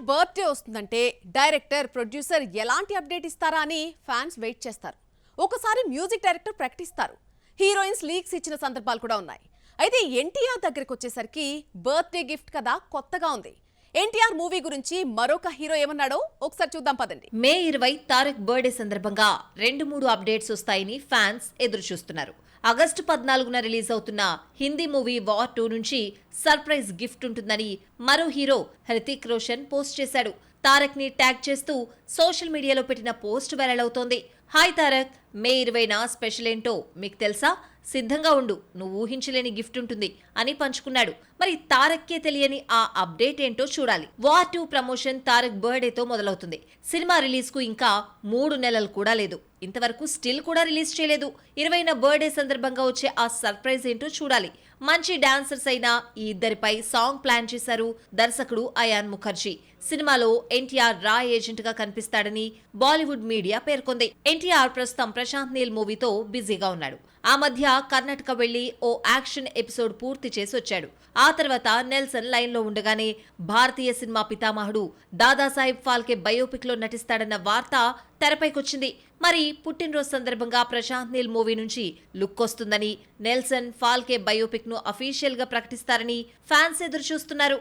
Birthday వస్తుందంటే director producer ఎలాంటి update ఇస్తారా అని ఫ్యాన్స్ వెయిట్ చేస్తారు. ఒకసారి మ్యూజిక్ డైరెక్టర్ ప్రకటిస్తారు, హీరోయిన్స్ లీక్స్ ఇచ్చిన సందర్భాలు కూడా ఉన్నాయి. అయితే ఎన్టీఆర్ దగ్గరికి వచ్చేసరికి బర్త్డే గిఫ్ట్ కదా కొత్తగా ఉంది. ఎన్టీఆర్ మూవీ గురించి మరొక హీరో ఏమన్నాడో ఒకసారి చూద్దాం పదండి. మే 20 తారక్ బర్త్డే సందర్భంగా 2-3 అప్డేట్స్ వస్తాయని ఫ్యాన్స్ ఎదురు చూస్తున్నారు. ఆగస్టు 14న రిలీజ్ అవుతున్న హిందీ మూవీ వార్ 2 నుంచి సర్ప్రైజ్ గిఫ్ట్ ఉంటుందని మరో హీరో హృతిక్ రోషన్ పోస్ట్ చేశాడు. తారక్ ని ట్యాగ్ చేస్తూ సోషల్ మీడియాలో పెట్టిన పోస్ట్ వైరల్ అవుతోంది. హాయ్ తారక్, మే 20న స్పెషల్ ఏంటో మీకు తెలుసా? సిద్ధంగా ఉండు, నువ్వు ఊహించలేని గిఫ్ట్ ఉంటుంది అని పంచుకున్నాడు. మరి తారక్కే తెలియని ఆ అప్డేట్ ఏంటో చూడాలి. వార్ 2 ప్రమోషన్ తారక్ బర్త్డేతో మొదలవుతుంది. సినిమా రిలీజ్ కు ఇంకా 3 నెలలు కూడా లేదు. ఇంతవరకు స్టిల్ కూడా రిలీజ్ చేయలేదు. 20న బర్త్డే సందర్భంగా వచ్చే ఆ సర్ప్రైజ్ ఏంటో చూడాలి. మంచి డాన్సర్స్ అయిన ఈ ఇద్దరిపై సాంగ్ ప్లాన్ చేశారు దర్శకుడు అయాన్ ముఖర్జీ. సినిమాలో ఎన్టీఆర్ రా ఏజెంట్ గా కనిపిస్తాడని బాలీవుడ్ మీడియా పేర్కొంది. ఎన్టీఆర్ ప్రస్తుతం ప్రశాంత్ నీల్ మూవీతో బిజీగా ఉన్నాడు. ఆ మధ్య కర్ణాటక వెళ్లి ఓ యాక్షన్ ఎపిసోడ్ పూర్తి చేసి వచ్చాడు. ఆ తర్వాత నెల్సన్ లైన్ లో ఉండగానే భారతీయ సినిమా పితామహుడు దాదాసాహెబ్ ఫాల్కే బయోపిక్ లో నటిస్తాడన్న వార్త తెరపైకొచ్చింది. మరి పుట్టినరోజు సందర్భంగా ప్రశాంత్ నీల్ మూవీ నుంచి లుక్ వస్తుందని, నెల్సన్ ఫాల్కే బయోపిక్ ను అఫీషియల్ గా ప్రకటిస్తారని ఫ్యాన్స్ ఎదురు చూస్తున్నారు.